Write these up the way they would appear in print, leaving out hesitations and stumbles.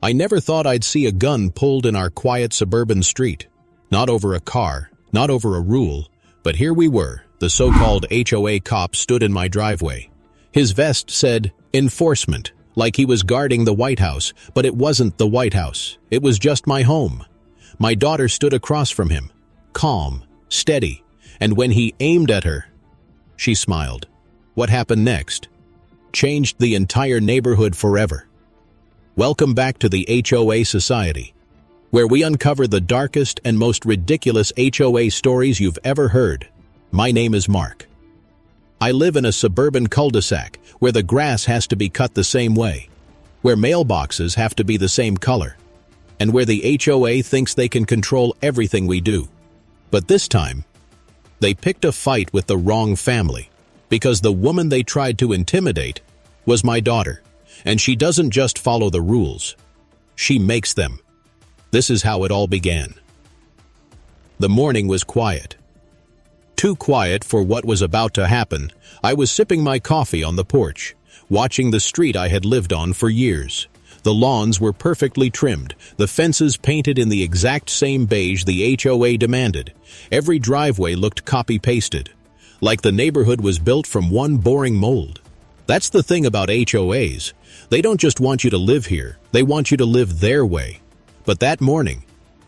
I never thought I'd see a gun pulled in our quiet suburban street. Not over a car, not over a rule, but here we were. The so-called HOA cop stood in my driveway. His vest said, "Enforcement," like he was guarding the White House, but it wasn't the White House. It was just my home. My daughter stood across from him, calm, steady, and when he aimed at her, she smiled. What happened next changed the entire neighborhood forever. Welcome back to the HOA Society, where we uncover the darkest and most ridiculous HOA stories you've ever heard. My name is Mark. I live in a suburban cul-de-sac where the grass has to be cut the same way, where mailboxes have to be the same color, and where the HOA thinks they can control everything we do. But this time, they picked a fight with the wrong family, because the woman they tried to intimidate was my daughter, and she doesn't just follow the rules, she makes them. This is how it all began. The morning was quiet. Too quiet for what was about to happen. I was sipping my coffee on the porch, watching the street I had lived on for years. The lawns were perfectly trimmed, the fences painted in the exact same beige the HOA demanded. Every driveway looked copy-pasted, like the neighborhood was built from one boring mold. That's the thing about HOAs. They don't just want you to live here, they want you to live their way. But that morning,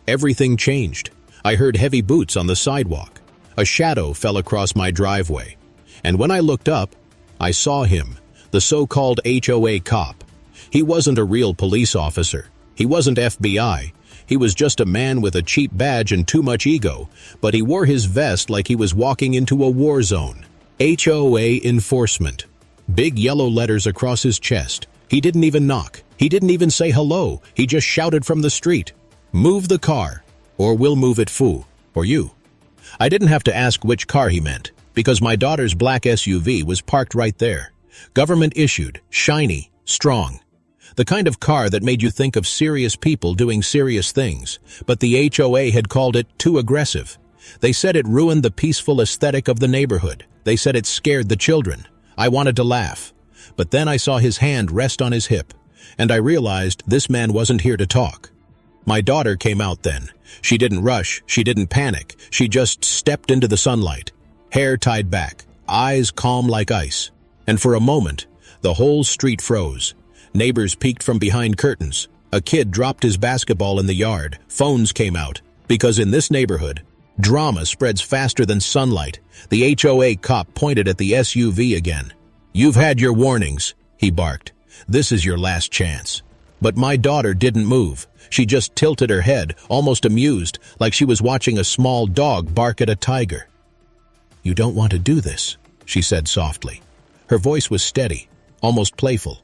everything changed. I heard heavy boots on the sidewalk. A shadow fell across my driveway, and when I looked up, I saw him, the so-called HOA cop. He wasn't a real police officer. He wasn't FBI. He was just a man with a cheap badge and too much ego, but he wore his vest like he was walking into a war zone. HOA enforcement. Big yellow letters across his chest. He didn't even knock. He didn't even say hello. He just shouted from the street, "Move the car, or we'll move it, foo, or you." I didn't have to ask which car he meant, because my daughter's black SUV was parked right there. Government issued, shiny, strong. The kind of car that made you think of serious people doing serious things, but the HOA had called it too aggressive. They said it ruined the peaceful aesthetic of the neighborhood. They said it scared the children. I wanted to laugh, but then I saw his hand rest on his hip, and I realized this man wasn't here to talk. My daughter came out then. She didn't rush, she didn't panic, she just stepped into the sunlight, hair tied back, eyes calm like ice. And for a moment, the whole street froze. Neighbors peeked from behind curtains. A kid dropped his basketball in the yard. Phones came out. Because in this neighborhood, drama spreads faster than sunlight. The HOA cop pointed at the SUV again. "You've had your warnings," he barked. "This is your last chance." But my daughter didn't move. She just tilted her head, almost amused, like she was watching a small dog bark at a tiger. "You don't want to do this," she said softly. Her voice was steady, almost playful.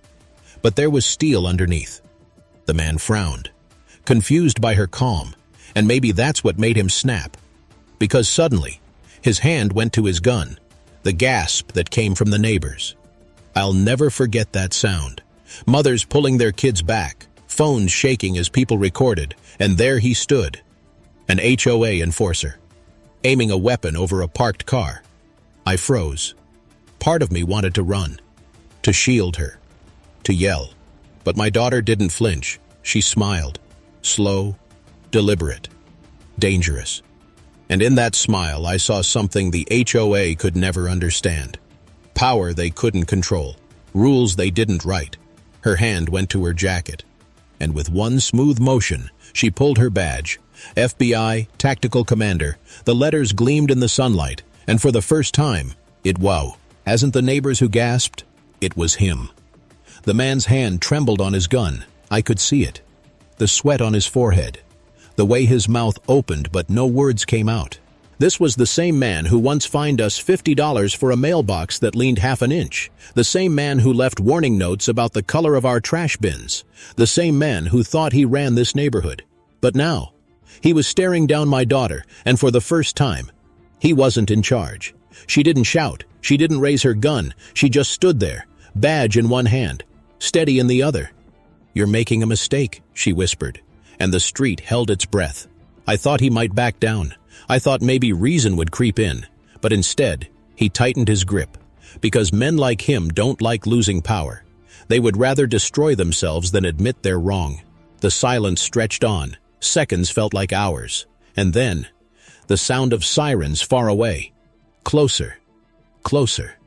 But there was steel underneath. The man frowned, confused by her calm, and maybe that's what made him snap. Because suddenly, his hand went to his gun, the gasp that came from the neighbors. I'll never forget that sound. Mothers pulling their kids back, phones shaking as people recorded, and there he stood, an HOA enforcer, aiming a weapon over a parked car. I froze. Part of me wanted to run, to shield her, to yell. But my daughter didn't flinch. She smiled, slow, deliberate, dangerous. And in that smile, I saw something the HOA could never understand. Power they couldn't control, rules they didn't write. Her hand went to her jacket, and with one smooth motion, she pulled her badge. FBI, Tactical Commander. The letters gleamed in the sunlight, and for the first time, wow. Hasn't the neighbors who gasped? It was him. The man's hand trembled on his gun. I could see it. The sweat on his forehead. The way his mouth opened but no words came out. This was the same man who once fined us $50 for a mailbox that leaned half an inch. The same man who left warning notes about the color of our trash bins. The same man who thought he ran this neighborhood. But now, he was staring down my daughter, and for the first time, he wasn't in charge. She didn't shout. She didn't raise her gun. She just stood there, badge in one hand, steady in the other. "You're making a mistake," she whispered, and the street held its breath. I thought he might back down. I thought maybe reason would creep in, but instead, he tightened his grip, because men like him don't like losing power. They would rather destroy themselves than admit they're wrong. The silence stretched on. Seconds felt like hours. And then, the sound of sirens far away. Closer. Closer.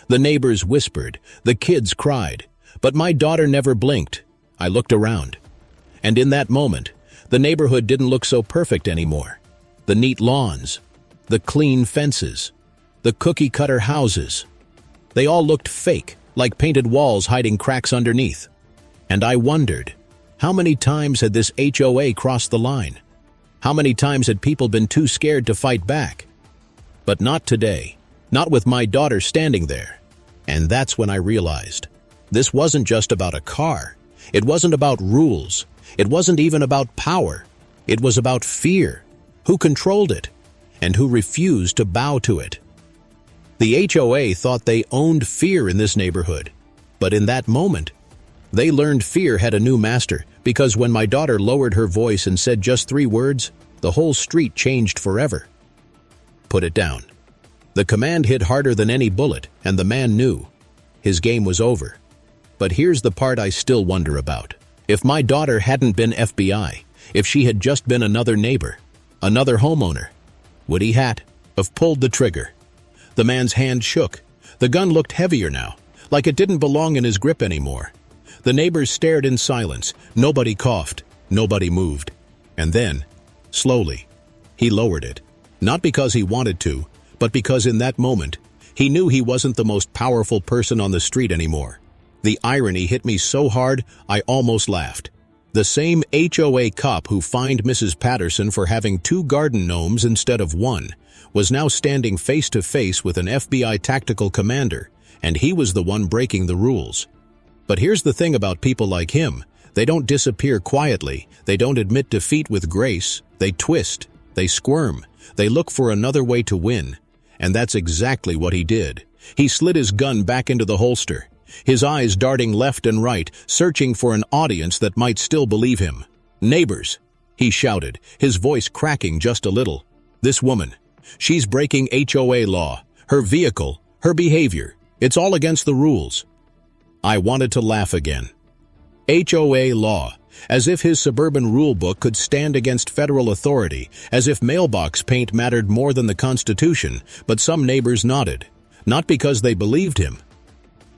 The neighbors whispered. The kids cried. But my daughter never blinked. I looked around. And in that moment, the neighborhood didn't look so perfect anymore. The neat lawns, the clean fences, the cookie-cutter houses. They all looked fake, like painted walls hiding cracks underneath. And I wondered, how many times had this HOA crossed the line? How many times had people been too scared to fight back? But not today. Not with my daughter standing there. And that's when I realized, this wasn't just about a car. It wasn't about rules. It wasn't even about power. It was about fear. Who controlled it? And who refused to bow to it? The HOA thought they owned fear in this neighborhood. But in that moment, they learned fear had a new master, because when my daughter lowered her voice and said just 3 words, the whole street changed forever. Put it down. The command hit harder than any bullet, and the man knew. His game was over. But here's the part I still wonder about. If my daughter hadn't been FBI, if she had just been another neighbor, another homeowner, would he have pulled the trigger? The man's hand shook. The gun looked heavier now, like it didn't belong in his grip anymore. The neighbors stared in silence. Nobody coughed. Nobody moved. And then, slowly, he lowered it. Not because he wanted to, but because in that moment, he knew he wasn't the most powerful person on the street anymore. The irony hit me so hard, I almost laughed. The same HOA cop who fined Mrs. Patterson for having 2 garden gnomes instead of 1 was now standing face to face with an FBI tactical commander, and he was the one breaking the rules. But here's the thing about people like him. They don't disappear quietly. They don't admit defeat with grace. They twist. They squirm. They look for another way to win. And that's exactly what he did. He slid his gun back into the holster, his eyes darting left and right, searching for an audience that might still believe him. "Neighbors," he shouted, his voice cracking just a little. "This woman, she's breaking HOA law. Her vehicle, her behavior, it's all against the rules." I wanted to laugh again. HOA law, as if his suburban rulebook could stand against federal authority, as if mailbox paint mattered more than the Constitution, but some neighbors nodded, not because they believed him,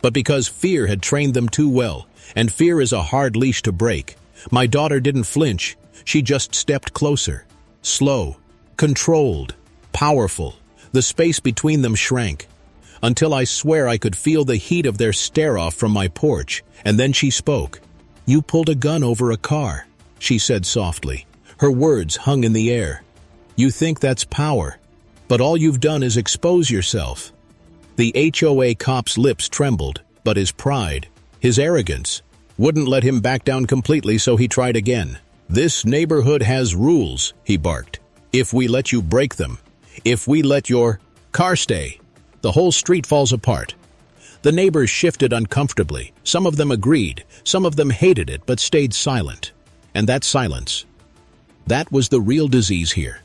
but because fear had trained them too well, and fear is a hard leash to break. My daughter didn't flinch. She just stepped closer. Slow, controlled, powerful. The space between them shrank, until I swear I could feel the heat of their stare-off from my porch, and then she spoke. "You pulled a gun over a car," she said softly. Her words hung in the air. "You think that's power, but all you've done is expose yourself." The HOA cop's lips trembled, but his pride, his arrogance, wouldn't let him back down completely, so he tried again. "This neighborhood has rules," he barked. "If we let you break them, if we let your car stay, the whole street falls apart." The neighbors shifted uncomfortably. Some of them agreed, some of them hated it, but stayed silent. And that silence, that was the real disease here.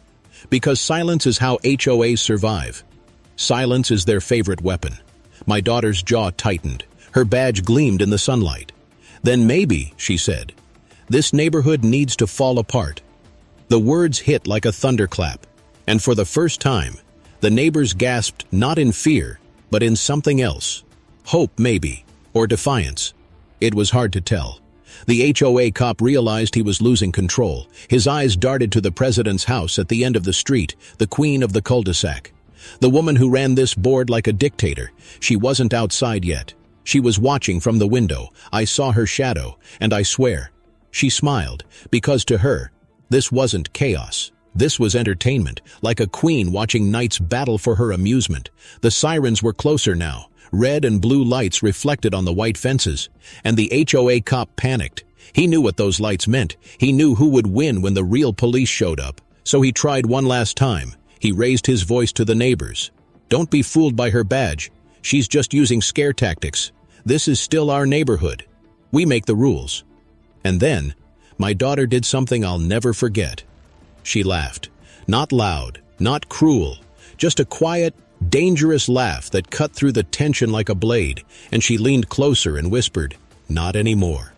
Because silence is how HOAs survive. Silence is their favorite weapon. My daughter's jaw tightened. Her badge gleamed in the sunlight. "Then maybe," she said, "this neighborhood needs to fall apart." The words hit like a thunderclap, and for the first time, the neighbors gasped not in fear, but in something else. Hope, maybe, or defiance. It was hard to tell. The HOA cop realized he was losing control. His eyes darted to the president's house at the end of the street, the queen of the cul-de-sac. The woman who ran this board like a dictator. She wasn't outside yet. She was watching from the window. I saw her shadow, and I swear, she smiled, because to her, this wasn't chaos. This was entertainment, like a queen watching knights battle for her amusement. The sirens were closer now. Red and blue lights reflected on the white fences, and the HOA cop panicked. He knew what those lights meant. He knew who would win when the real police showed up. So he tried one last time. He raised his voice to the neighbors. "Don't be fooled by her badge. She's just using scare tactics. This is still our neighborhood. We make the rules." And then, my daughter did something I'll never forget. She laughed. Not loud, not cruel, just a quiet, dangerous laugh that cut through the tension like a blade, and she leaned closer and whispered, "Not anymore."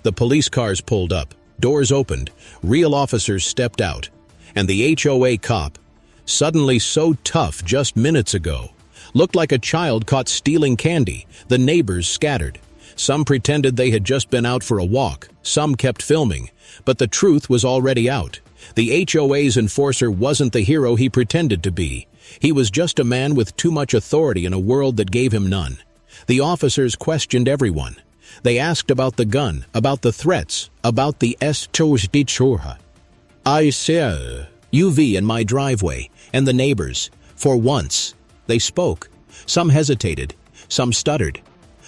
The police cars pulled up, doors opened, real officers stepped out, and the HOA cop, suddenly so tough just minutes ago, looked like a child caught stealing candy. The neighbors scattered. Some pretended they had just been out for a walk, some kept filming, but the truth was already out. The HOA's enforcer wasn't the hero he pretended to be. He was just a man with too much authority in a world that gave him none. The officers questioned everyone. They asked about the gun, about the threats, about the I saw UV in my driveway, and the neighbors. For once, they spoke. Some hesitated, some stuttered.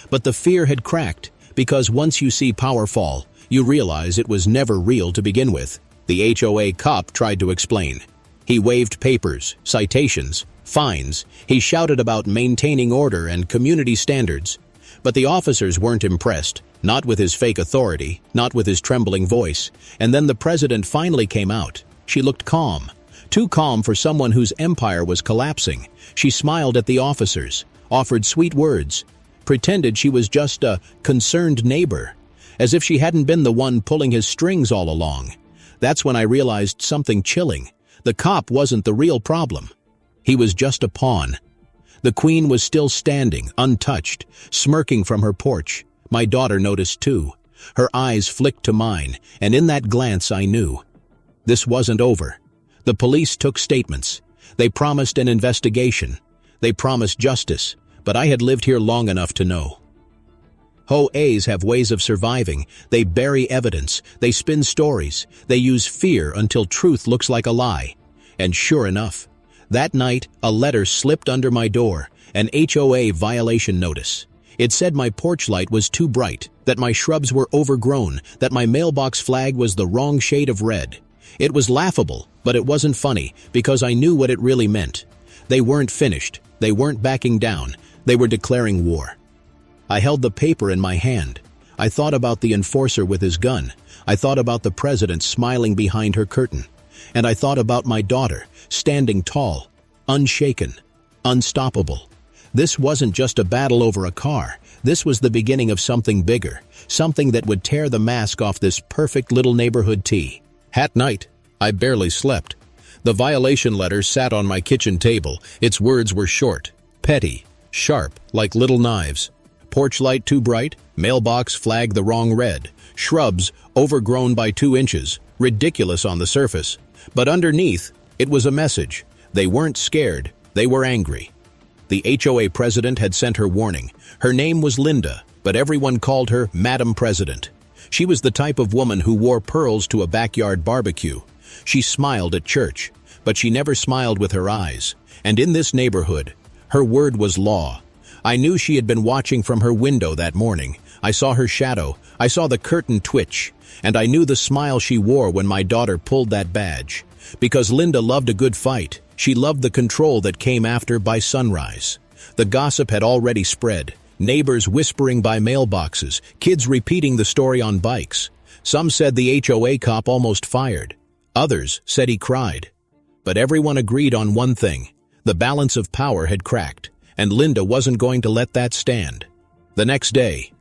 But the fear had cracked, because once you see power fall, you realize it was never real to begin with. The HOA cop tried to explain. He waved papers, citations, fines. He shouted about maintaining order and community standards. But the officers weren't impressed, not with his fake authority, not with his trembling voice. And then the president finally came out. She looked calm, too calm for someone whose empire was collapsing. She smiled at the officers, offered sweet words, pretended she was just a concerned neighbor, as if she hadn't been the one pulling his strings all along. That's when I realized something chilling. The cop wasn't the real problem. He was just a pawn. The queen was still standing, untouched, smirking from her porch. My daughter noticed too. Her eyes flicked to mine, and in that glance I knew. This wasn't over. The police took statements. They promised an investigation. They promised justice, but I had lived here long enough to know. HOAs have ways of surviving. They bury evidence. They spin stories. They use fear until truth looks like a lie. And sure enough, that night a letter slipped under my door, an HOA violation notice. It said my porch light was too bright, that my shrubs were overgrown, that my mailbox flag was the wrong shade of red. It was laughable, but it wasn't funny, because I knew what it really meant. They weren't finished. They weren't backing down. They were declaring war. I held the paper in my hand. I thought about the enforcer with his gun. I thought about the president smiling behind her curtain. And I thought about my daughter, standing tall, unshaken, unstoppable. This wasn't just a battle over a car. This was the beginning of something bigger, something that would tear the mask off this perfect little neighborhood tea. At night, I barely slept. The violation letter sat on my kitchen table. Its words were short, petty, sharp, like little knives. Porch light too bright, mailbox flag the wrong red, shrubs overgrown by 2 inches, ridiculous on the surface. But underneath, it was a message. They weren't scared, they were angry. The HOA president had sent her warning. Her name was Linda, but everyone called her Madam President. She was the type of woman who wore pearls to a backyard barbecue. She smiled at church, but she never smiled with her eyes. And in this neighborhood, her word was law. I knew she had been watching from her window that morning. I saw her shadow. I saw the curtain twitch. And I knew the smile she wore when my daughter pulled that badge. Because Linda loved a good fight. She loved the control that came after by sunrise. The gossip had already spread. Neighbors whispering by mailboxes. Kids repeating the story on bikes. Some said the HOA cop almost fired. Others said he cried. But everyone agreed on one thing. The balance of power had cracked. And Linda wasn't going to let that stand. The next day,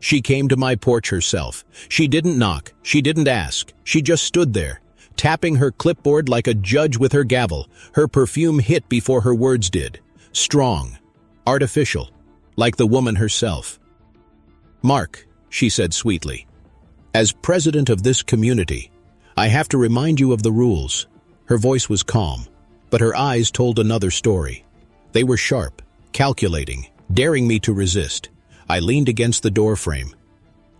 she came to my porch herself. She didn't knock. She didn't ask. She just stood there, tapping her clipboard like a judge with her gavel. Her perfume hit before her words did. Strong, artificial, like the woman herself. "Mark," she said sweetly, "as president of this community, I have to remind you of the rules." Her voice was calm, but her eyes told another story. They were sharp, calculating, daring me to resist. I leaned against the doorframe.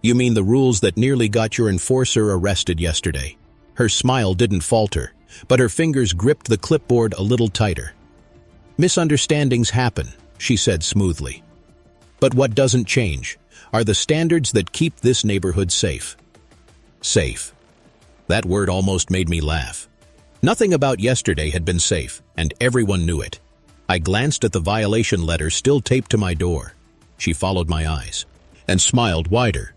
"You mean the rules that nearly got your enforcer arrested yesterday?" Her smile didn't falter, but her fingers gripped the clipboard a little tighter. "Misunderstandings happen," she said smoothly. "But what doesn't change are the standards that keep this neighborhood safe." Safe. That word almost made me laugh. Nothing about yesterday had been safe, and everyone knew it. I glanced at the violation letter still taped to my door. She followed my eyes and smiled wider.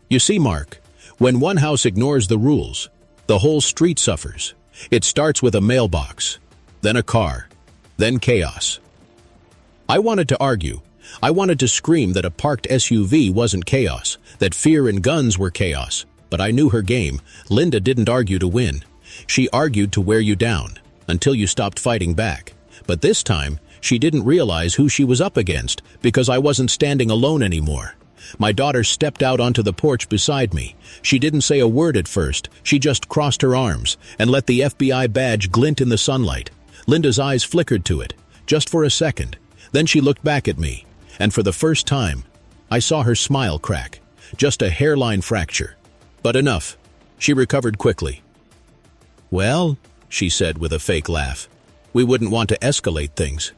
"You see, Mark, when one house ignores the rules, the whole street suffers. It starts with a mailbox, then a car, then chaos." I wanted to argue. I wanted to scream that a parked SUV wasn't chaos, that fear and guns were chaos. But I knew her game. Linda didn't argue to win. She argued to wear you down, until you stopped fighting back. But this time, she didn't realize who she was up against, because I wasn't standing alone anymore. My daughter stepped out onto the porch beside me. She didn't say a word at first. She just crossed her arms and let the FBI badge glint in the sunlight. Linda's eyes flickered to it, just for a second. Then she looked back at me, and for the first time, I saw her smile crack. Just a hairline fracture. But enough. She recovered quickly. "Well," she said with a fake laugh, "we wouldn't want to escalate things,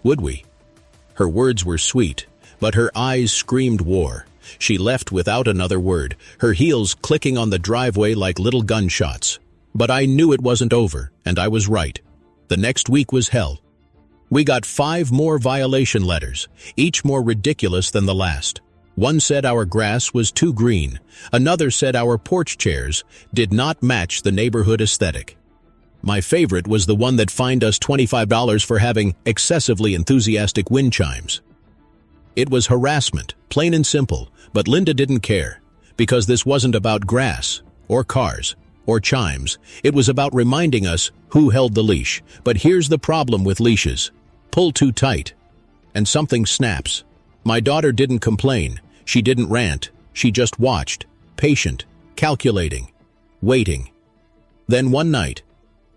would we?" Her words were sweet, but her eyes screamed war. She left without another word, her heels clicking on the driveway like little gunshots. But I knew it wasn't over, and I was right. The next week was hell. We got 5 more violation letters, each more ridiculous than the last. One said our grass was too green. Another said our porch chairs did not match the neighborhood aesthetic. My favorite was the one that fined us $25 for having excessively enthusiastic wind chimes. It was harassment, plain and simple, but Linda didn't care, because this wasn't about grass, or cars, or chimes. It was about reminding us who held the leash. But here's the problem with leashes. Pull too tight, and something snaps. My daughter didn't complain. She didn't rant. She just watched, patient, calculating, waiting. Then one night,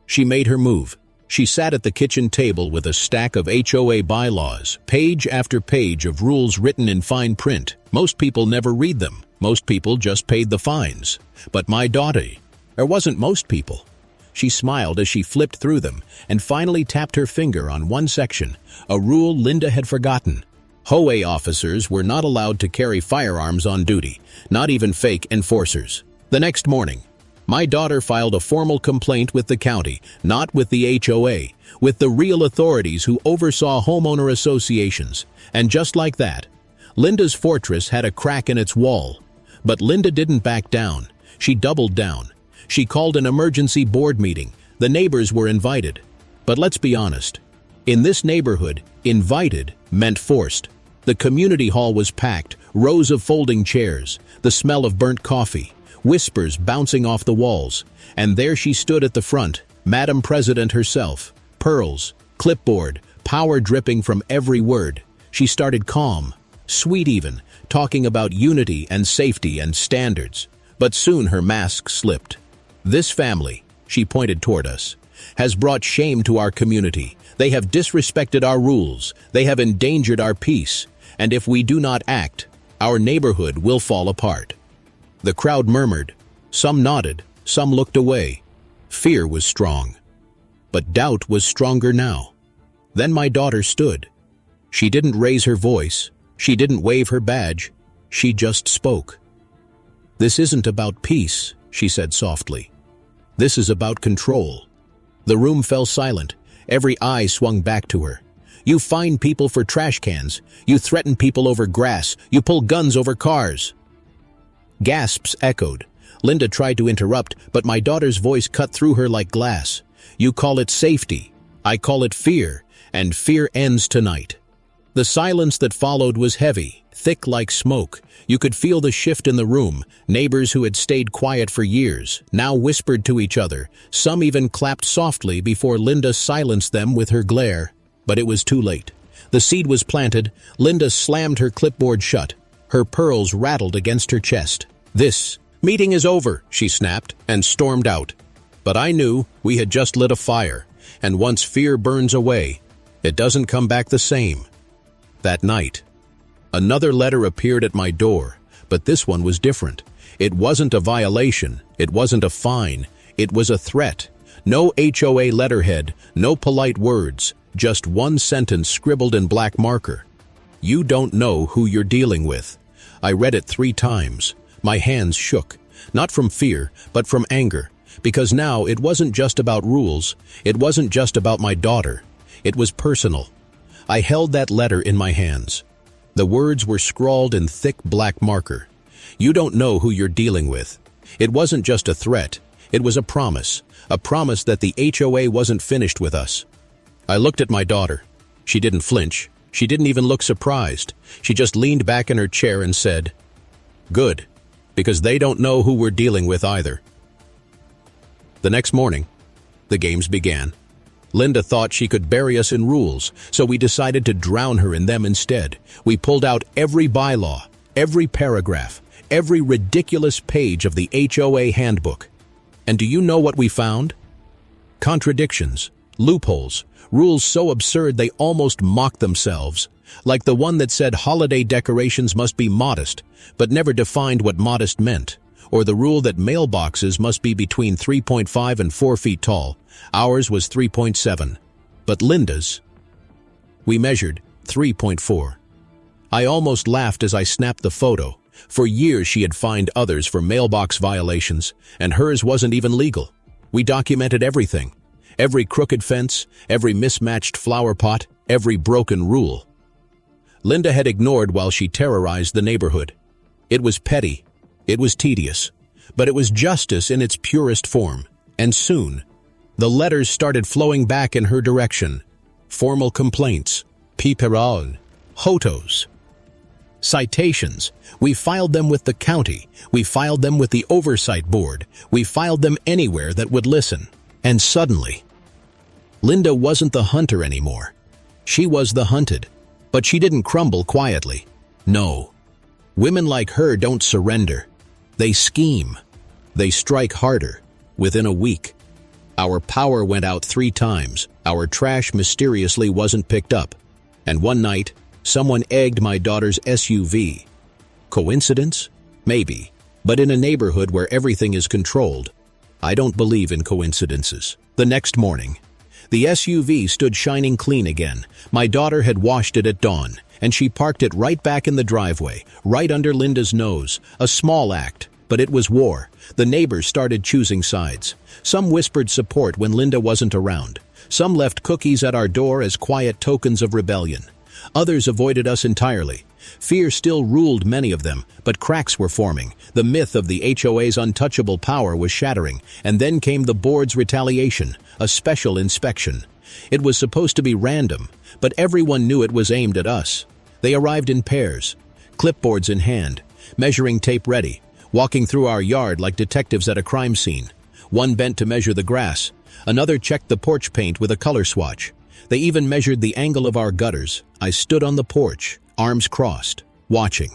she made her move. She sat at the kitchen table with a stack of HOA bylaws, page after page of rules written in fine print. Most people never read them. Most people just paid the fines. But my daughter, there wasn't most people. She smiled as she flipped through them and finally tapped her finger on one section, a rule Linda had forgotten. HOA officers were not allowed to carry firearms on duty, not even fake enforcers. The next morning, my daughter filed a formal complaint with the county, not with the HOA, with the real authorities who oversaw homeowner associations. And just like that, Linda's fortress had a crack in its wall. But Linda didn't back down. She doubled down. She called an emergency board meeting. The neighbors were invited. But let's be honest. In this neighborhood, invited meant forced. The community hall was packed, rows of folding chairs, the smell of burnt coffee, whispers bouncing off the walls. And there she stood at the front, Madam President herself, pearls, clipboard, power dripping from every word. She started calm, sweet even, talking about unity and safety and standards. But soon her mask slipped. "This family," she pointed toward us, "has brought shame to our community. They have disrespected our rules. They have endangered our peace. And if we do not act, our neighborhood will fall apart." The crowd murmured. Some nodded. Some looked away. Fear was strong. But doubt was stronger now. Then my daughter stood. She didn't raise her voice. She didn't wave her badge. She just spoke. "This isn't about peace," she said softly. "This is about control." The room fell silent. Every eye swung back to her. "You fine people for trash cans. You threaten people over grass. You pull guns over cars." Gasps echoed. Linda tried to interrupt, but my daughter's voice cut through her like glass. "You call it safety. I call it fear, and fear ends tonight." The silence that followed was heavy, thick like smoke. You could feel the shift in the room. Neighbors who had stayed quiet for years now whispered to each other. Some even clapped softly before Linda silenced them with her glare. But it was too late. The seed was planted. Linda slammed her clipboard shut. Her pearls rattled against her chest. "This meeting is over," she snapped, and stormed out. But I knew we had just lit a fire, and once fear burns away, it doesn't come back the same. That night, another letter appeared at my door, but this one was different. It wasn't a violation. It wasn't a fine. It was a threat. No HOA letterhead, no polite words, just one sentence scribbled in black marker. "You don't know who you're dealing with." I read it 3 times. My hands shook, not from fear, but from anger, because now it wasn't just about rules. It wasn't just about my daughter. It was personal. I held that letter in my hands. The words were scrawled in thick black marker. "You don't know who you're dealing with." It wasn't just a threat. It was a promise that the HOA wasn't finished with us. I looked at my daughter. She didn't flinch. She didn't even look surprised. She just leaned back in her chair and said, "Good, because they don't know who we're dealing with either." The next morning, the games began. Linda thought she could bury us in rules, so we decided to drown her in them instead. We pulled out every bylaw, every paragraph, every ridiculous page of the HOA handbook. And do you know what we found? Contradictions, loopholes, rules so absurd they almost mocked themselves, like the one that said holiday decorations must be modest, but never defined what modest meant, or the rule that mailboxes must be between 3.5 and 4 feet tall. Ours was 3.7, but Linda's, we measured 3.4. I almost laughed as I snapped the photo. For years she had fined others for mailbox violations, and hers wasn't even legal. We documented everything. Every crooked fence, every mismatched flower pot, every broken rule. Linda had ignored while she terrorized the neighborhood. It was petty. It was tedious. But it was justice in its purest form. And soon, the letters started flowing back in her direction. Formal complaints, piperol, hotos, citations. We filed them with the county. We filed them with the oversight board. We filed them anywhere that would listen. And suddenly, Linda wasn't the hunter anymore. She was the hunted. But she didn't crumble quietly. No. Women like her don't surrender. They scheme. They strike harder. Within a week, our power went out 3 times. Our trash mysteriously wasn't picked up. And one night, someone egged my daughter's SUV. Coincidence? Maybe. But in a neighborhood where everything is controlled, I don't believe in coincidences. The next morning, the SUV stood shining clean again. My daughter had washed it at dawn, and she parked it right back in the driveway, right under Linda's nose. A small act, but it was war. The neighbors started choosing sides. Some whispered support when Linda wasn't around. Some left cookies at our door as quiet tokens of rebellion. Others avoided us entirely. Fear still ruled many of them, but cracks were forming. The myth of the HOA's untouchable power was shattering, and then came the board's retaliation, a special inspection. It was supposed to be random, but everyone knew it was aimed at us. They arrived in pairs, clipboards in hand, measuring tape ready, walking through our yard like detectives at a crime scene. One bent to measure the grass, another checked the porch paint with a color swatch. They even measured the angle of our gutters. I stood on the porch, arms crossed, watching.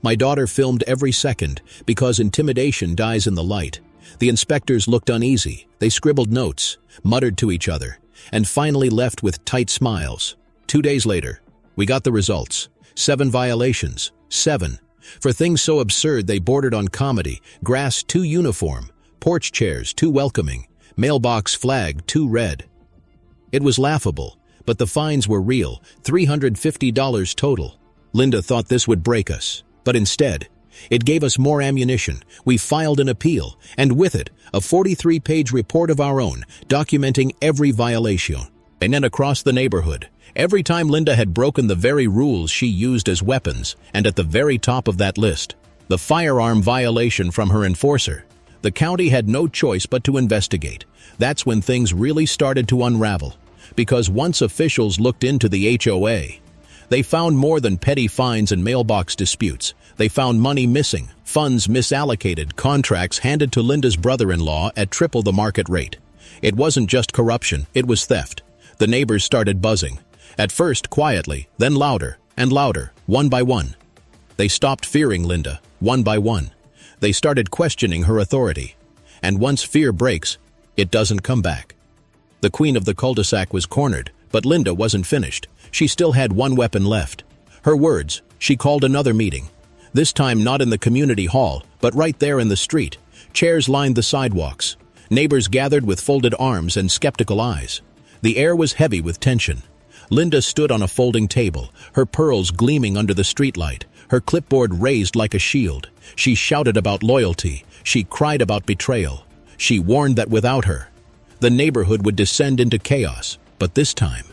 My daughter filmed every second, because intimidation dies in the light. The inspectors looked uneasy. They scribbled notes, muttered to each other, and finally left with tight smiles. 2 days later, we got the results. 7 violations. 7. For things so absurd they bordered on comedy. Grass too uniform, porch chairs too welcoming, mailbox flag too red. It was laughable, but the fines were real, $350 total. Linda thought this would break us, but instead, it gave us more ammunition. We filed an appeal, and with it, a 43-page report of our own, documenting every violation. And then across the neighborhood, every time Linda had broken the very rules she used as weapons, and at the very top of that list, the firearm violation from her enforcer. The county had no choice but to investigate. That's when things really started to unravel. Because once officials looked into the HOA, they found more than petty fines and mailbox disputes. They found money missing, funds misallocated, contracts handed to Linda's brother-in-law at triple the market rate. It wasn't just corruption, it was theft. The neighbors started buzzing. At first quietly, then louder and louder, one by one. They stopped fearing Linda, one by one. They started questioning her authority. And once fear breaks, it doesn't come back. The queen of the cul-de-sac was cornered, but Linda wasn't finished. She still had one weapon left. Her words. She called another meeting. This time not in the community hall, but right there in the street. Chairs lined the sidewalks. Neighbors gathered with folded arms and skeptical eyes. The air was heavy with tension. Linda stood on a folding table, her pearls gleaming under the streetlight, her clipboard raised like a shield. She shouted about loyalty. She cried about betrayal. She warned that without her, the neighborhood would descend into chaos. But this time,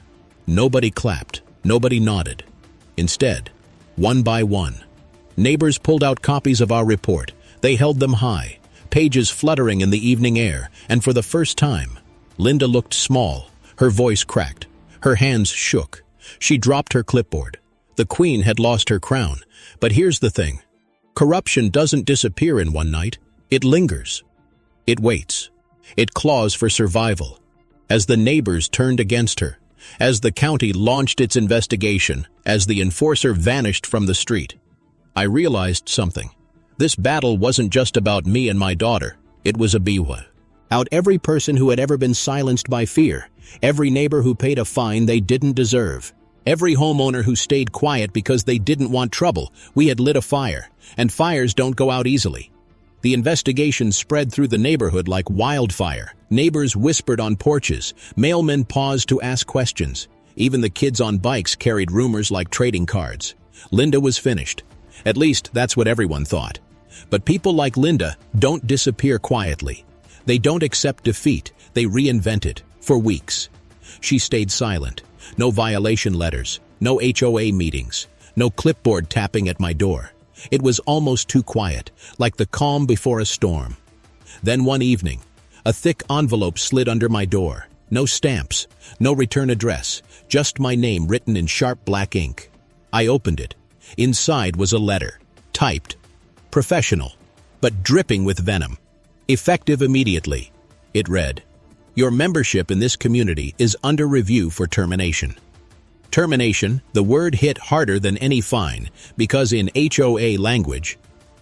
nobody clapped, nobody nodded. Instead, one by one, neighbors pulled out copies of our report. They held them high, pages fluttering in the evening air, and for the first time, Linda looked small. Her voice cracked. Her hands shook. She dropped her clipboard. The queen had lost her crown. But here's the thing. Corruption doesn't disappear in one night. It lingers. It waits. It claws for survival. As the neighbors turned against her, as the county launched its investigation, as the enforcer vanished from the street, I realized something. This battle wasn't just about me and my daughter. It was a biwa. Out every person who had ever been silenced by fear, every neighbor who paid a fine they didn't deserve, every homeowner who stayed quiet because they didn't want trouble. We had lit a fire, and fires don't go out easily. The investigation spread through the neighborhood like wildfire. Neighbors whispered on porches. Mailmen paused to ask questions. Even the kids on bikes carried rumors like trading cards. Linda was finished. At least that's what everyone thought. But people like Linda don't disappear quietly. They don't accept defeat. They reinvent it. For weeks, she stayed silent. No violation letters. No HOA meetings. No clipboard tapping at my door. It was almost too quiet, like the calm before a storm. Then one evening, a thick envelope slid under my door. No stamps, no return address, just my name written in sharp black ink. I opened it. Inside was a letter, typed, professional, but dripping with venom. Effective immediately. It read, "Your membership in this community is under review for termination." Termination, the word hit harder than any fine, because in HOA language,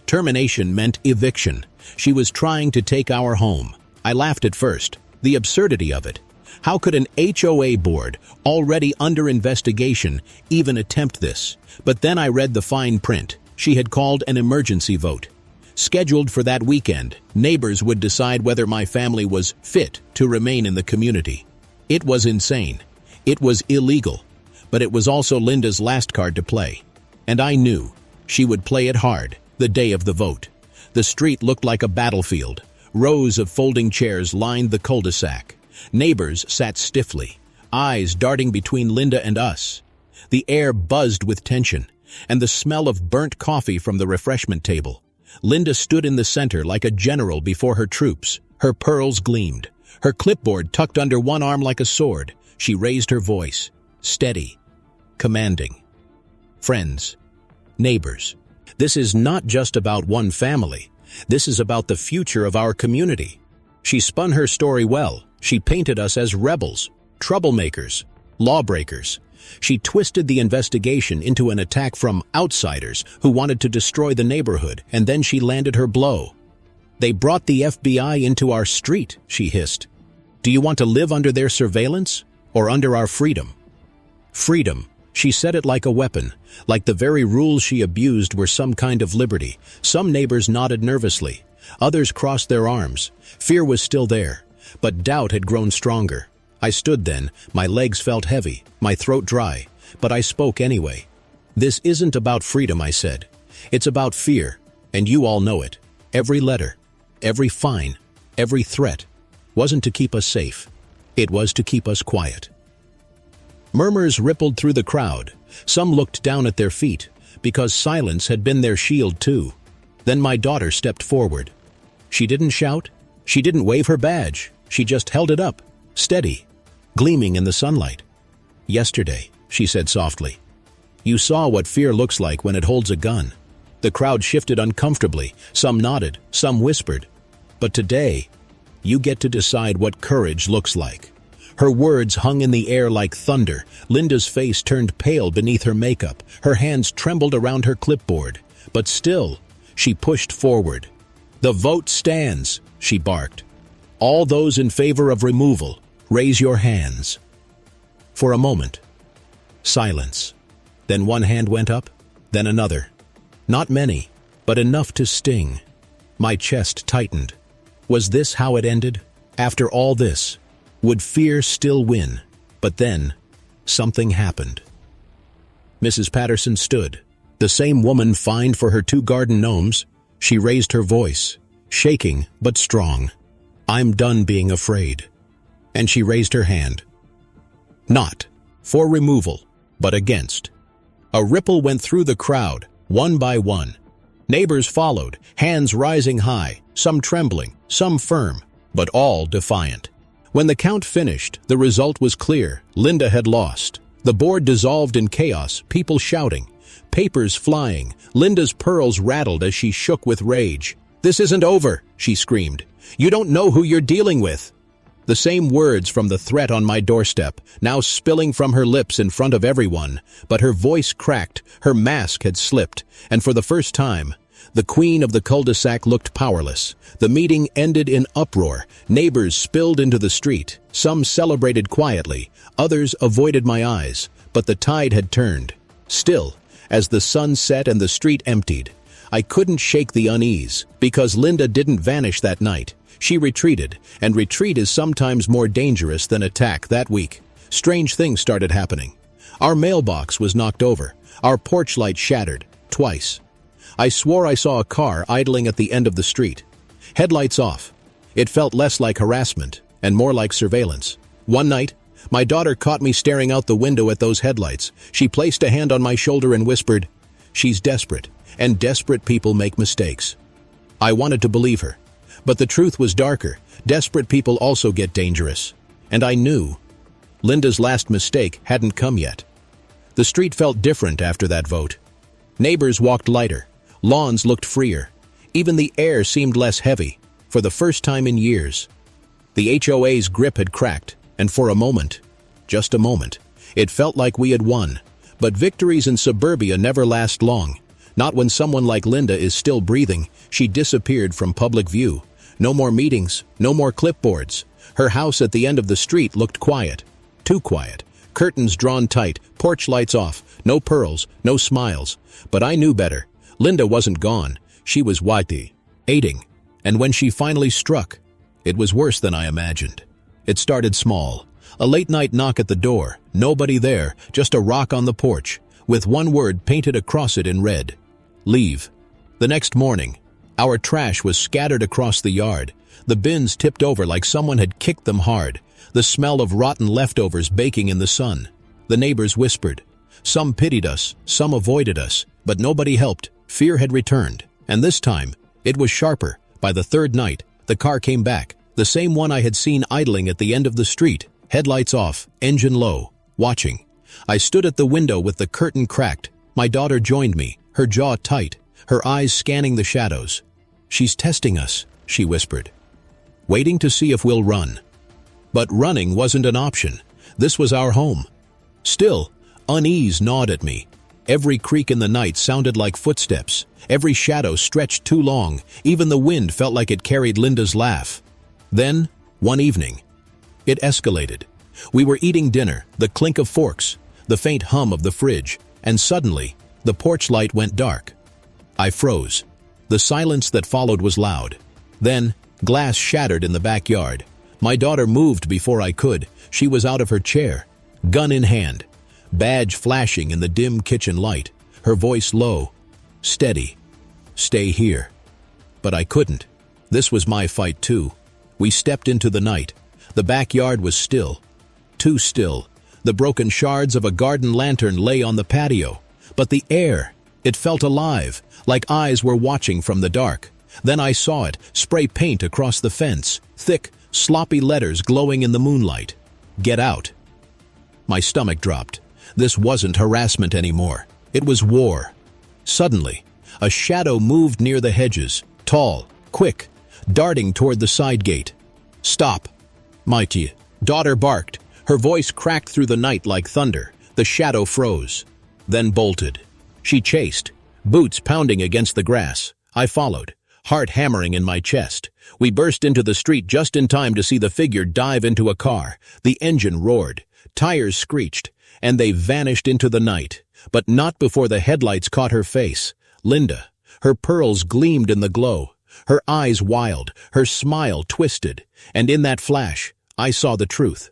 termination meant eviction. She was trying to take our home. I laughed at first. The absurdity of it. How could an HOA board, already under investigation, even attempt this? But then I read the fine print. She had called an emergency vote. Scheduled for that weekend, neighbors would decide whether my family was fit to remain in the community. It was insane. It was illegal. But it was also Linda's last card to play. And I knew she would play it hard the day of the vote. The street looked like a battlefield. Rows of folding chairs lined the cul-de-sac. Neighbors sat stiffly, eyes darting between Linda and us. The air buzzed with tension, and the smell of burnt coffee from the refreshment table. Linda stood in the center like a general before her troops. Her pearls gleamed. Her clipboard tucked under one arm like a sword. She raised her voice. Steady, commanding. Friends, neighbors, this is not just about one family. This is about the future of our community. She spun her story well. She painted us as rebels, troublemakers, lawbreakers. She twisted the investigation into an attack from outsiders who wanted to destroy the neighborhood, and then she landed her blow. "They brought the FBI into our street," she hissed. "Do you want to live under their surveillance or under our freedom?" Freedom. She said it like a weapon, like the very rules she abused were some kind of liberty. Some neighbors nodded nervously. Others crossed their arms. Fear was still there, but doubt had grown stronger. I stood then. My legs felt heavy, my throat dry, but I spoke anyway. "This isn't about freedom," I said. "It's about fear, and you all know it. Every letter, every fine, every threat wasn't to keep us safe. It was to keep us quiet." Murmurs rippled through the crowd. Some looked down at their feet, because silence had been their shield too. Then my daughter stepped forward. She didn't shout. She didn't wave her badge. She just held it up, steady, gleaming in the sunlight. "Yesterday," she said softly, "you saw what fear looks like when it holds a gun." The crowd shifted uncomfortably. Some nodded, some whispered. "But today, you get to decide what courage looks like." Her words hung in the air like thunder. Linda's face turned pale beneath her makeup. Her hands trembled around her clipboard. But still, she pushed forward. "The vote stands," she barked. "All those in favor of removal, raise your hands." For a moment, silence. Then one hand went up, then another. Not many, but enough to sting. My chest tightened. Was this how it ended? After all this, would fear still win? But then, something happened. Mrs. Patterson stood, the same woman fined for her 2 garden gnomes. She raised her voice, shaking but strong. "I'm done being afraid." And she raised her hand. Not for removal, but against. A ripple went through the crowd, one by one. Neighbors followed, hands rising high, some trembling, some firm, but all defiant. When the count finished, the result was clear. Linda had lost. The board dissolved in chaos, people shouting, papers flying. Linda's pearls rattled as she shook with rage. "This isn't over," she screamed. "You don't know who you're dealing with." The same words from the threat on my doorstep, now spilling from her lips in front of everyone, but her voice cracked, her mask had slipped, and for the first time, the queen of the cul-de-sac looked powerless. The meeting ended in uproar. Neighbors spilled into the street. Some celebrated quietly, others avoided my eyes, but the tide had turned. Still, as the sun set and the street emptied, I couldn't shake the unease, because Linda didn't vanish that night. She retreated, and retreat is sometimes more dangerous than attack. That week, strange things started happening. Our mailbox was knocked over. Our porch light shattered, twice. I swore I saw a car idling at the end of the street. Headlights off. It felt less like harassment, and more like surveillance. One night, my daughter caught me staring out the window at those headlights. She placed a hand on my shoulder and whispered, "She's desperate, and desperate people make mistakes." I wanted to believe her. But the truth was darker. Desperate people also get dangerous. And I knew. Linda's last mistake hadn't come yet. The street felt different after that vote. Neighbors walked lighter. Lawns looked freer. Even the air seemed less heavy, for the first time in years. The HOA's grip had cracked, and for a moment, just a moment, it felt like we had won. But victories in suburbia never last long. Not when someone like Linda is still breathing. She disappeared from public view. No more meetings, no more clipboards. Her house at the end of the street looked quiet. Too quiet. Curtains drawn tight, porch lights off, no pearls, no smiles. But I knew better. Linda wasn't gone. She was waiting. And when she finally struck, it was worse than I imagined. It started small. A late-night knock at the door. Nobody there, just a rock on the porch, with one word painted across it in red. Leave. The next morning, our trash was scattered across the yard. The bins tipped over like someone had kicked them hard. The smell of rotten leftovers baking in the sun. The neighbors whispered. Some pitied us, some avoided us, but nobody helped. Fear had returned, and this time, it was sharper. By the third night, the car came back, the same one I had seen idling at the end of the street, headlights off, engine low, watching. I stood at the window with the curtain cracked. My daughter joined me, her jaw tight, her eyes scanning the shadows. "She's testing us," she whispered, "waiting to see if we'll run." But running wasn't an option. This was our home. Still, unease gnawed at me. Every creak in the night sounded like footsteps. Every shadow stretched too long. Even the wind felt like it carried Linda's laugh. Then, one evening, it escalated. We were eating dinner, the clink of forks, the faint hum of the fridge, and suddenly, the porch light went dark. I froze. The silence that followed was loud. Then, glass shattered in the backyard. My daughter moved before I could. She was out of her chair, gun in hand, badge flashing in the dim kitchen light, her voice low, steady. "Stay here." But I couldn't. This was my fight too. We stepped into the night. The backyard was still. Too still. The broken shards of a garden lantern lay on the patio. But the air, it felt alive, like eyes were watching from the dark. Then I saw it, spray paint across the fence, thick, sloppy letters glowing in the moonlight. "Get out." My stomach dropped. This wasn't harassment anymore. It was war. Suddenly, a shadow moved near the hedges, tall, quick, darting toward the side gate. "Stop!" My daughter barked. Her voice cracked through the night like thunder. The shadow froze, then bolted. She chased, boots pounding against the grass. I followed, heart hammering in my chest. We burst into the street just in time to see the figure dive into a car. The engine roared, tires screeched, and they vanished into the night. But not before the headlights caught her face. Linda. Her pearls gleamed in the glow. Her eyes wild, her smile twisted. And in that flash, I saw the truth.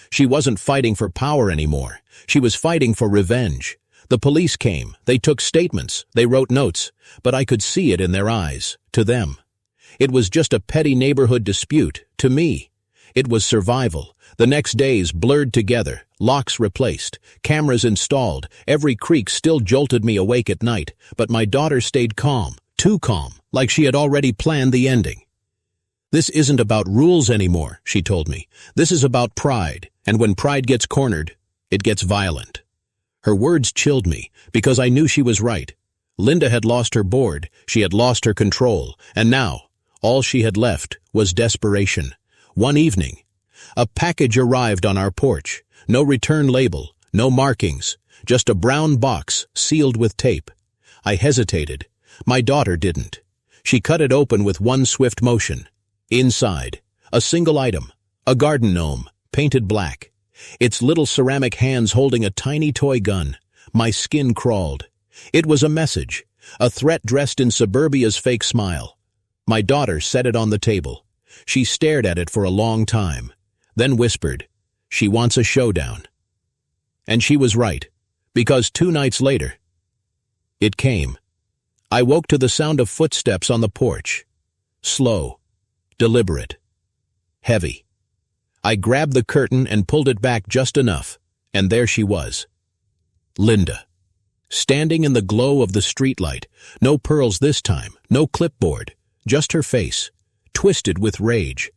She wasn't fighting for power anymore. She was fighting for revenge. The police came. They took statements. They wrote notes. But I could see it in their eyes. To them. It was just a petty neighborhood dispute. To me, it was survival. The next days blurred together. Locks replaced. Cameras installed. Every creak still jolted me awake at night. But my daughter stayed calm. Too calm. Like she had already planned the ending. "This isn't about rules anymore," she told me. "This is about pride. And when pride gets cornered, it gets violent. Her words chilled me, because I knew she was right. Linda had lost her board, she had lost her control, and now, all she had left was desperation. One evening, a package arrived on our porch. No return label, no markings, just a brown box sealed with tape. I hesitated. My daughter didn't. She cut it open with one swift motion. Inside, a single item, a garden gnome, painted black. Its little ceramic hands holding a tiny toy gun. My skin crawled. It was a message, a threat dressed in suburbia's fake smile. My daughter set it on the table. She stared at it for a long time, then whispered, "She wants a showdown." And she was right, because 2 nights later, it came. I woke to the sound of footsteps on the porch. Slow, deliberate, heavy. I grabbed the curtain and pulled it back just enough, and there she was. Linda. Standing in the glow of the streetlight, no pearls this time, no clipboard, just her face, twisted with rage.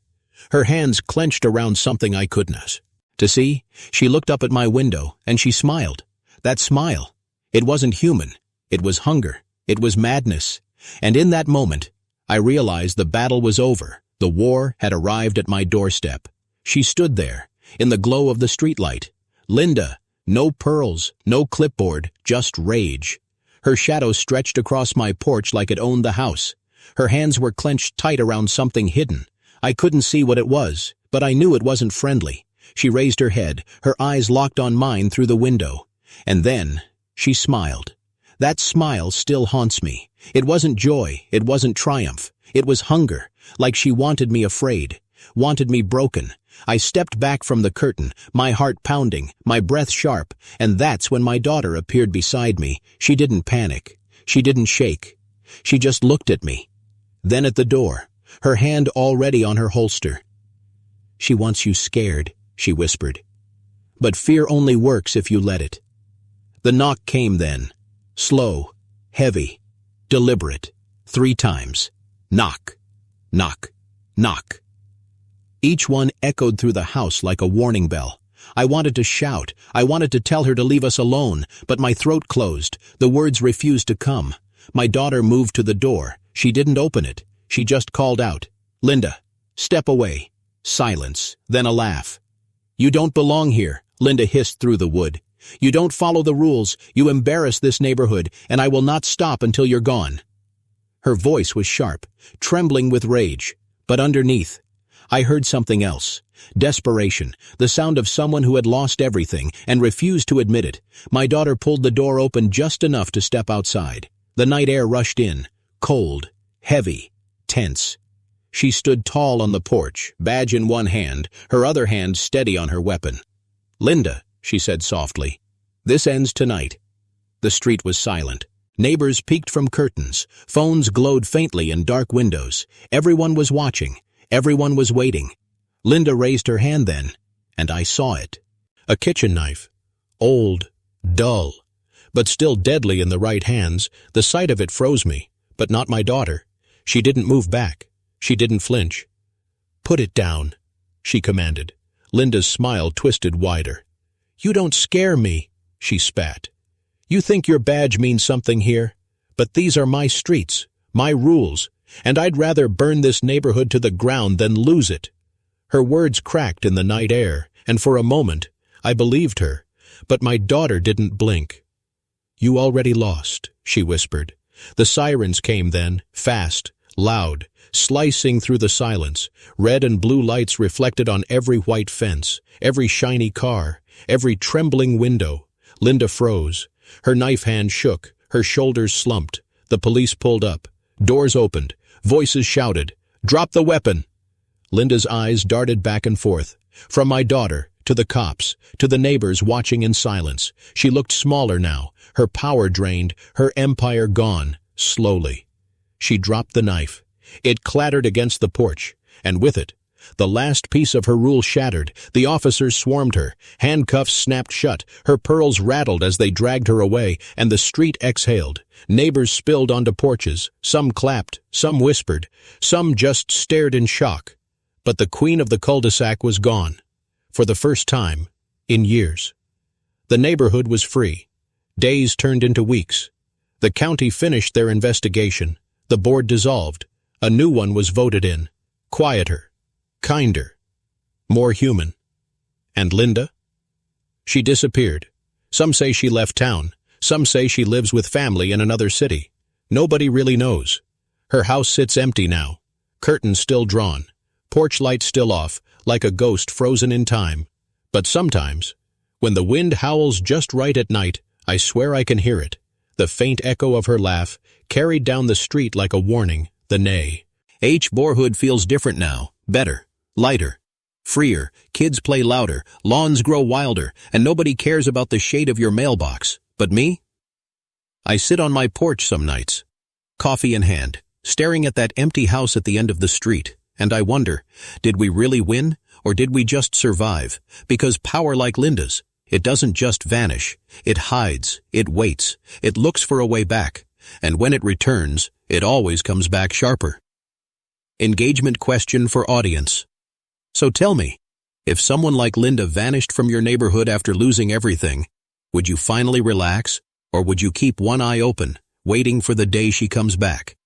Her hands clenched around something I couldn't. To see, she looked up at my window, and she smiled. That smile, it wasn't human. It was hunger. It was madness. And in that moment, I realized the battle was over. The war had arrived at my doorstep. She stood there, in the glow of the streetlight. Linda, no pearls, no clipboard, just rage. Her shadow stretched across my porch like it owned the house. Her hands were clenched tight around something hidden. I couldn't see what it was, but I knew it wasn't friendly. She raised her head, her eyes locked on mine through the window. And then, she smiled. That smile still haunts me. It wasn't joy, it wasn't triumph. It was hunger, like she wanted me afraid, wanted me broken. I stepped back from the curtain, my heart pounding, my breath sharp, and that's when my daughter appeared beside me. She didn't panic. She didn't shake. She just looked at me. Then at the door, her hand already on her holster. "She wants you scared," she whispered. "But fear only works if you let it." The knock came then. Slow, heavy, deliberate. 3 times. Knock, knock, knock. Each one echoed through the house like a warning bell. I wanted to shout. I wanted to tell her to leave us alone, but my throat closed. The words refused to come. My daughter moved to the door. She didn't open it. She just called out, "Linda, step away." Silence, then a laugh. "You don't belong here," Linda hissed through the wood. "You don't follow the rules. You embarrass this neighborhood, and I will not stop until you're gone." Her voice was sharp, trembling with rage. But underneath, I heard something else. Desperation, the sound of someone who had lost everything and refused to admit it. My daughter pulled the door open just enough to step outside. The night air rushed in, cold, heavy, tense. She stood tall on the porch, badge in one hand, her other hand steady on her weapon. "Linda," she said softly, "this ends tonight." The street was silent. Neighbors peeked from curtains. Phones glowed faintly in dark windows. Everyone was watching. Everyone was waiting. Linda raised her hand then, and I saw it. A kitchen knife. Old, dull, but still deadly in the right hands. The sight of it froze me, but not my daughter. She didn't move back. She didn't flinch. "Put it down," she commanded. Linda's smile twisted wider. "You don't scare me," she spat. "You think your badge means something here? But these are my streets, my rules, and I'd rather burn this neighborhood to the ground than lose it." Her words cracked in the night air, and for a moment, I believed her, but my daughter didn't blink. "You already lost," she whispered. The sirens came then, fast, loud, slicing through the silence. Red and blue lights reflected on every white fence, every shiny car, every trembling window. Linda froze. Her knife hand shook. Her shoulders slumped. The police pulled up. Doors opened. Voices shouted, "Drop the weapon!" Linda's eyes darted back and forth. From my daughter, to the cops, to the neighbors watching in silence. She looked smaller now, her power drained, her empire gone, slowly. She dropped the knife. It clattered against the porch, and with it, the last piece of her rule shattered. The officers swarmed her. Handcuffs snapped shut. Her pearls rattled as they dragged her away, and the street exhaled. Neighbors spilled onto porches. Some clapped, some whispered, some just stared in shock. But the queen of the cul-de-sac was gone, for the first time in years. The neighborhood was free. Days turned into weeks. The county finished their investigation. The board dissolved. A new one was voted in. Quieter. Kinder. More human. And Linda? She disappeared. Some say she left town. Some say she lives with family in another city. Nobody really knows. Her house sits empty now. Curtains still drawn. Porch lights still off, like a ghost frozen in time. But sometimes, when the wind howls just right at night, I swear I can hear it. The faint echo of her laugh, carried down the street like a warning, the neigh. Borehood feels different now. Better. Lighter. Freer. Kids play louder. Lawns grow wilder. And nobody cares about the shade of your mailbox. But me? I sit on my porch some nights, coffee in hand, staring at that empty house at the end of the street. And I wonder, did we really win, or did we just survive? Because power like Linda's, it doesn't just vanish. It hides, it waits, it looks for a way back. And when it returns, it always comes back sharper. Engagement question for audience. So tell me, if someone like Linda vanished from your neighborhood after losing everything, would you finally relax, or would you keep one eye open, waiting for the day she comes back?